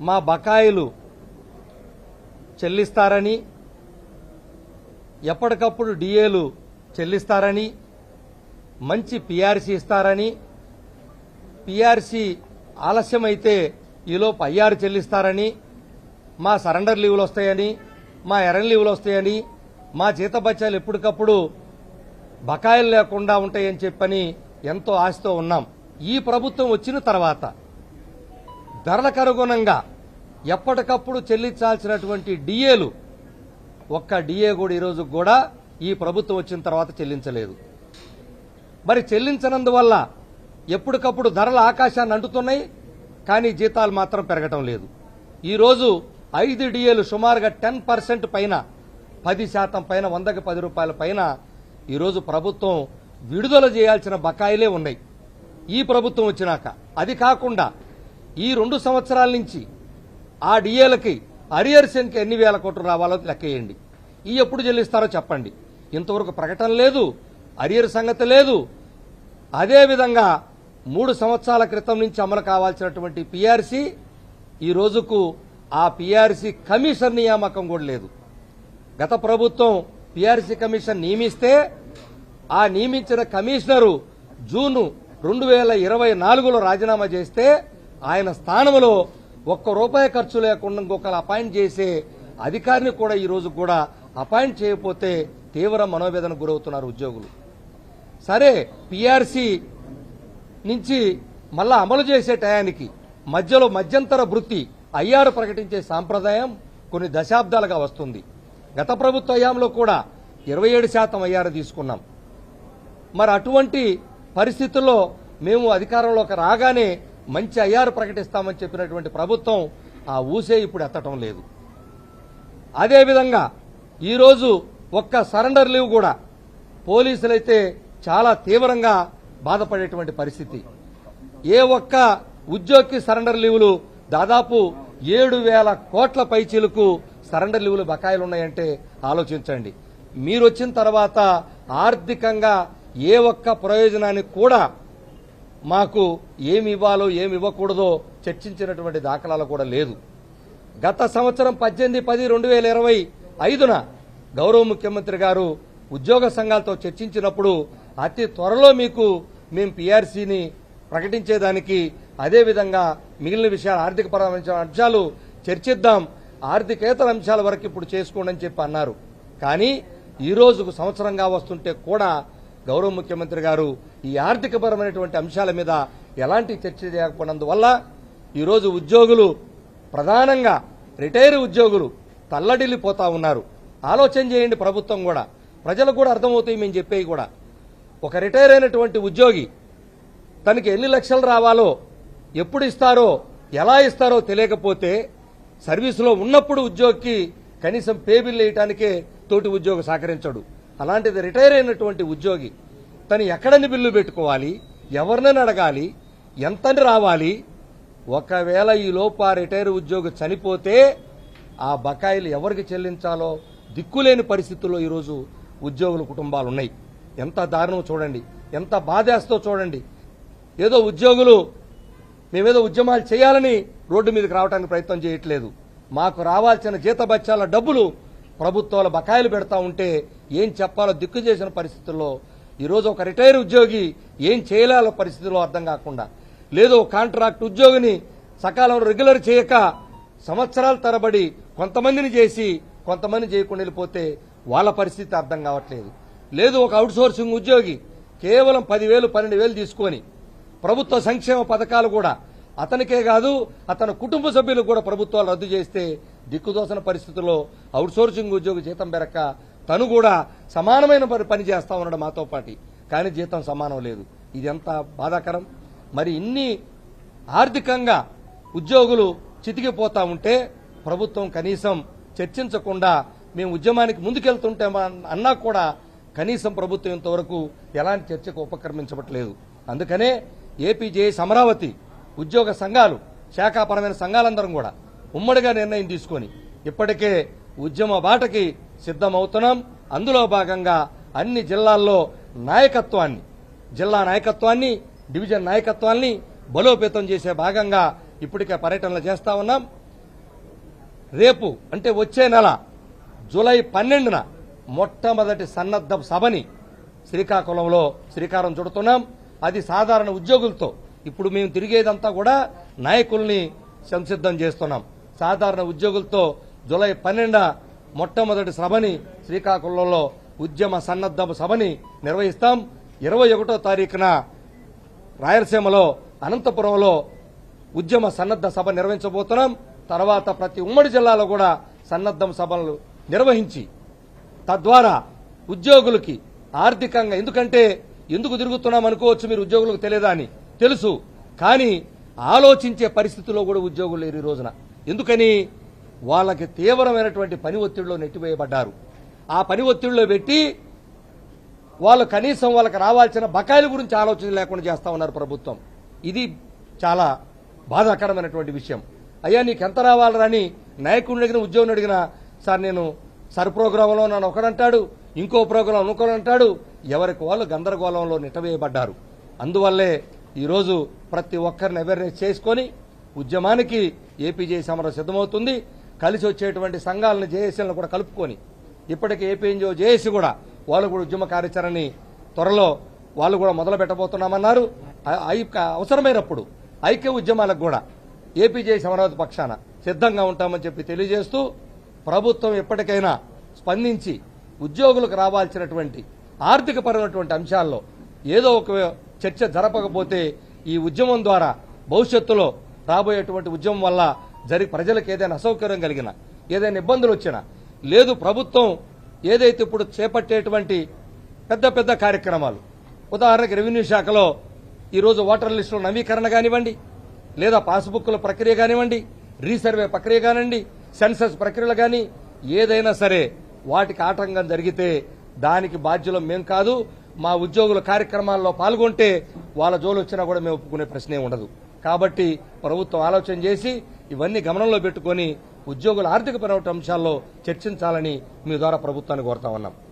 మా బకాయిలు చెల్లిస్తారని, ఎప్పటికప్పుడు డిఏలు చెల్లిస్తారని, మంచి పీఆర్సీ ఇస్తారని, పీఆర్సీ ఆలస్యమైతే ఈలోపు ఐఆర్ చెల్లిస్తారని, మా సరెండర్ లీవులు వస్తాయని, మా ఎర్రన్ లీవులు వస్తాయని, మా జీతబత్యాలు ఎప్పటికప్పుడు బకాయిలు లేకుండా ఉంటాయని చెప్పని ఎంతో ఆశతో ఉన్నాం. ఈ ప్రభుత్వం వచ్చిన తర్వాత ధరలకు అనుగుణంగా ఎప్పటికప్పుడు చెల్లించాల్సినటువంటి డిఏలు ఒక్క డిఏ కూడా ఈరోజు కూడా ఈ ప్రభుత్వం వచ్చిన తర్వాత చెల్లించలేదు. మరి చెల్లించనందువల్ల ఎప్పటికప్పుడు ధరలు ఆకాశాన్ని అంటుతున్నాయి, కానీ జీతాలు మాత్రం పెరగటం లేదు. ఈరోజు 5 డిఏలు సుమారుగా 10% పైన, 10% పైన, 100కి 10 రూపాయల పైన ఈరోజు ప్రభుత్వం విడుదల చేయాల్సిన బకాయిలే ఉన్నాయి ఈ ప్రభుత్వం వచ్చినాక. అది కాకుండా ఈ 2 సంవత్సరాల నుంచి ఆ డిఏలకి అరియర్స్ ఎన్ని వేల కోట్లు రావాలో లెక్కేయండి. ఈ ఎప్పుడు చెల్లిస్తారో చెప్పండి. ఇంతవరకు ప్రకటన లేదు, అరియర్ సంగతి లేదు. అదేవిధంగా 3 సంవత్సరాల క్రితం నుంచి అమలు కావాల్సినటువంటి పీఆర్సీ ఈ రోజుకు ఆ పీఆర్సీ కమిషన్ నియామకం కూడా లేదు. గత ప్రభుత్వం పీఆర్సీ కమిషన్ నియమిస్తే ఆ నియమించిన కమిషనరు జూన్ 2024లో రాజీనామా చేస్తే ఆయన స్థానంలో ₹1 ఖర్చు లేకుండా ఇంకొకరు అపాయింట్ చేసే అధికారిని కూడా ఈ రోజు కూడా అపాయింట్ చేయకపోతే తీవ్ర మనోవేదనకు గురవుతున్నారు ఉద్యోగులు. సరే, పీఆర్సీ నుంచి మళ్ళా అమలు చేసే టయానికి మధ్యలో మధ్యంతర వృత్తి ఐఆర్ ప్రకటించే సాంప్రదాయం కొన్ని దశాబ్దాలుగా వస్తుంది. గత ప్రభుత్వ హయాంలో కూడా 27% ఐఆర్ తీసుకున్నాం. మరి అటువంటి పరిస్థితుల్లో మేము అధికారంలోకి రాగానే మంచి ఐఆర్ ప్రకటిస్తామని చెప్పినటువంటి ప్రభుత్వం ఆ ఊసే ఇప్పుడు ఎత్తటం లేదు. అదేవిధంగా ఈరోజు ఒక్క సరెండర్ లీవ్ కూడా పోలీసులైతే చాలా తీవ్రంగా బాధపడేటువంటి పరిస్థితి. ఏ ఒక్క ఉద్యోగికి సరెండర్ లీవులు దాదాపు 7,000 కోట్ల పైచీలకు సరెండర్ లీవులు బకాయిలు ఉన్నాయంటే ఆలోచించండి. మీరు వచ్చిన తర్వాత ఆర్థికంగా ఏ ఒక్క ప్రయోజనానికి కూడా మాకు ఏమి ఇవ్వాలో ఏమి ఇవ్వకూడదో చర్చించినటువంటి దాఖలాలు కూడా లేదు. గత సంవత్సరం 18/10/2025న గౌరవ ముఖ్యమంత్రి గారు ఉద్యోగ సంఘాలతో చర్చించినప్పుడు అతి త్వరలో మేము పీఆర్సీని ప్రకటించేదానికి, అదేవిధంగా మిగిలిన విషయాలు ఆర్థికపరమైన అంశాలు చర్చిద్దాం, ఆర్థికేతర అంశాల వరకు ఇప్పుడు చేసుకోండి అని చెప్పి అన్నారు. కానీ ఈ రోజుకు సంవత్సరంగా వస్తుంటే కూడా గౌరవ ముఖ్యమంత్రి గారు ఈ ఆర్థికపరమైనటువంటి అంశాల మీద ఎలాంటి చర్చ చేయకపోయినందువల్ల ఈరోజు ఉద్యోగులు, ప్రధానంగా రిటైర్ ఉద్యోగులు తల్లడిల్లిపోతా ఉన్నారు. ఆలోచన చేయండి. ప్రభుత్వం కూడా, ప్రజలకు కూడా అర్థమవుతాయి మేము చెప్పేవి కూడా. ఒక రిటైర్ అయినటువంటి ఉద్యోగి తనకి ఎన్ని లక్షలు రావాలో, ఎప్పుడు ఇస్తారో, ఎలా ఇస్తారో తెలియకపోతే సర్వీసులో ఉన్నప్పుడు ఉద్యోగికి కనీసం పే బిల్ వేయటానికే తోటి ఉద్యోగి సహకరించడు. అలాంటిది రిటైర్ అయినటువంటి ఉద్యోగి తను ఎక్కడని బిల్లు పెట్టుకోవాలి, ఎవరినని అడగాలి, ఎంతని రావాలి. ఒకవేళ ఈ లోపు ఆ రిటైర్ ఉద్యోగి చనిపోతే ఆ బకాయిలు ఎవరికి చెల్లించాలో దిక్కులేని పరిస్థితుల్లో ఈరోజు ఉద్యోగుల కుటుంబాలు ఉన్నాయి. ఎంత దారుణం చూడండి, ఎంత బాధేస్తో చూడండి. ఏదో ఉద్యోగులు మేమేదో ఉద్యమాలు చేయాలని రోడ్డు మీదకి రావడానికి ప్రయత్నం చేయట్లేదు. మాకు రావాల్సిన జీతబత్యాల డబ్బులు ప్రభుత్వాల బకాయిలు పెడతా ఉంటే ఏం చెప్పాలో దిక్కు చేసిన పరిస్థితుల్లో ఈరోజు ఒక రిటైర్ ఉద్యోగి ఏం చేయలేలో పరిస్థితుల్లో అర్థం కాకుండా, లేదో కాంట్రాక్ట్ ఉద్యోగిని సకాలంలో రెగ్యులర్ చేయక సంవత్సరాల తరబడి కొంతమందిని చేసి కొంతమంది చేయకుండా వెళ్ళిపోతే వాళ్ళ పరిస్థితి అర్థం కావట్లేదు. లేదు ఒక అవుట్సోర్సింగ్ ఉద్యోగి కేవలం 10,000 12,000 తీసుకొని ప్రభుత్వ సంక్షేమ పథకాలు కూడా అతనికే కాదు అతని కుటుంబ సభ్యులకు కూడా ప్రభుత్వాలు రద్దు చేస్తే దిక్కుదోసిన పరిస్థితుల్లో అవుట్సోర్సింగ్ ఉద్యోగి జీతం పెరక్క తను కూడా సమానమైన పని చేస్తా ఉన్నాడు మాతో పాటు, కానీ జీతం సమానం లేదు. ఇది ఎంత బాధాకరం. మరి ఇన్ని ఆర్థికంగా ఉద్యోగులు చితికిపోతా ఉంటే ప్రభుత్వం కనీసం చర్చించకుండా మేము ఉద్యమానికి ముందుకెళ్తుంటే అన్నా కూడా కనీసం ప్రభుత్వం ఇంతవరకు ఎలాంటి చర్చకు ఉపక్రమించబట్లేదు. అందుకనే ఏపీజేఎస్ అమరావతి ఉద్యోగ సంఘాలు, శాఖాపరమైన సంఘాలందరం కూడా ఉమ్మడిగా నిర్ణయం తీసుకొని ఇప్పటికే ఉద్యమ బాటకి సిద్ధమవుతున్నాం. అందులో భాగంగా అన్ని జిల్లాల్లో నాయకత్వాన్ని, జిల్లా నాయకత్వాన్ని, డివిజన్ నాయకత్వాన్ని బలోపేతం చేసే భాగంగా ఇప్పటికే పర్యటనలు చేస్తా ఉన్నాం. రేపు అంటే వచ్చే నెల జూలై 12న మొట్టమొదటి సన్నద్ధ సభని శ్రీకాకుళంలో శ్రీకారం చుడుతున్నాం. అది సాధారణ ఉద్యోగులతో. ఇప్పుడు మేము తిరిగేదంతా కూడా నాయకుల్ని సంసిద్ధం చేస్తున్నాం. సాధారణ ఉద్యోగులతో జూలై 12న మొట్టమొదటి సభని శ్రీకాకుళంలో ఉద్యమ సన్నద్ధ సభని నిర్వహిస్తాం. 21వ తారీఖున రాయలసీమలో అనంతపురంలో ఉద్యమ సన్నద్ధ సభ నిర్వహించబోతున్నాం. తర్వాత ప్రతి ఉమ్మడి జిల్లాలో కూడా సన్నద్ధం సభలు నిర్వహించి తద్వారా ఉద్యోగులకి ఆర్థికంగా, ఎందుకంటే ఎందుకు తిరుగుతున్నాం అనుకోవచ్చు మీరు, ఉద్యోగులకు తెలియదా అని తెలుసు, కానీ ఆలోచించే పరిస్థితిలో కూడా ఉద్యోగులు లేరు ఈ రోజున. ఎందుకని? వాళ్ళకి తీవ్రమైనటువంటి పని ఒత్తిడిలో నెట్టివేయబడ్డారు. ఆ పని ఒత్తిడిలో పెట్టి వాళ్ళు కనీసం వాళ్ళకి రావాల్సిన బకాయిల గురించి ఆలోచన లేకుండా చేస్తా ఉన్నారు ప్రభుత్వం. ఇది చాలా బాధాకరమైనటువంటి విషయం. అయ్యా నీకు ఎంత రావాలని నాయకుడిని అడిగిన, ఉద్యోగిని అడిగినా, సార్ నేను సర్ ప్రోగ్రాంలో నన్ను ఒకడంటాడు, ఇంకో ప్రోగ్రాం ఇంకోడంటాడు. ఎవరికి వాళ్ళు గందరగోళంలో నెట్టవేయబడ్డారు. అందువల్లే ఈరోజు ప్రతి ఒక్కరిని అవేర్నెస్ చేసుకొని ఉద్యమానికి ఏపీ జేఏసీ సమరం సిద్ధమవుతుంది. కలిసి వచ్చేటువంటి సంఘాలను జేఏసీలను కూడా కలుపుకొని ఇప్పటికే ఏపీఎన్జిఓ జేఏసీ కూడా వాళ్ళు కూడా ఉద్యమ కార్యాచరణని త్వరలో వాళ్ళు కూడా మొదలు పెట్టబోతున్నామన్నారు. అవసరమైనప్పుడు ఐక్య ఉద్యమాలకు కూడా ఏపీ జేఏసీ అమరావతి పక్షాన సిద్ధంగా ఉంటామని చెప్పి తెలియజేస్తూ, ప్రభుత్వం ఎప్పటికైనా స్పందించి ఉద్యోగులకు రావాల్సినటువంటి ఆర్థికపరమైనటువంటి అంశాల్లో ఏదో ఒక చర్చ జరపకపోతే ఈ ఉద్యమం ద్వారా భవిష్యత్తులో రాబోయేటువంటి ఉద్యమం వల్ల ప్రజలకు ఏదైనా అసౌకర్యం కలిగినా, ఏదైనా ఇబ్బందులు వచ్చినా, లేదు ప్రభుత్వం ఏదైతే ఇప్పుడు చేపట్టేటువంటి పెద్ద పెద్ద కార్యక్రమాలు, ఉదాహరణకు రెవెన్యూ శాఖలో ఈరోజు ఓటర్ లిస్టుల నవీకరణ కానివ్వండి, లేదా పాస్బుక్ల ప్రక్రియ కానివ్వండి, రీసర్వే ప్రక్రియ కానివ్వండి, సెన్సస్ ప్రక్రియలు కానీ ఏదైనా సరే వాటికి ఆటంకం జరిగితే దానికి బాధ్యులం మేం కాదు. మా ఉద్యోగుల కార్యక్రమాల్లో పాల్గొంటే వాళ్ళ జోలు వచ్చినా కూడా మేము ఒప్పుకునే ప్రశ్నే ఉండదు. కాబట్టి ప్రభుత్వం ఆలోచన చేసి ఇవన్నీ గమనంలో పెట్టుకుని ఉద్యోగుల ఆర్థికపరమైన అంశాల్లో చర్చించాలని మీ ద్వారా ప్రభుత్వాన్ని కోరుతా ఉన్నాం.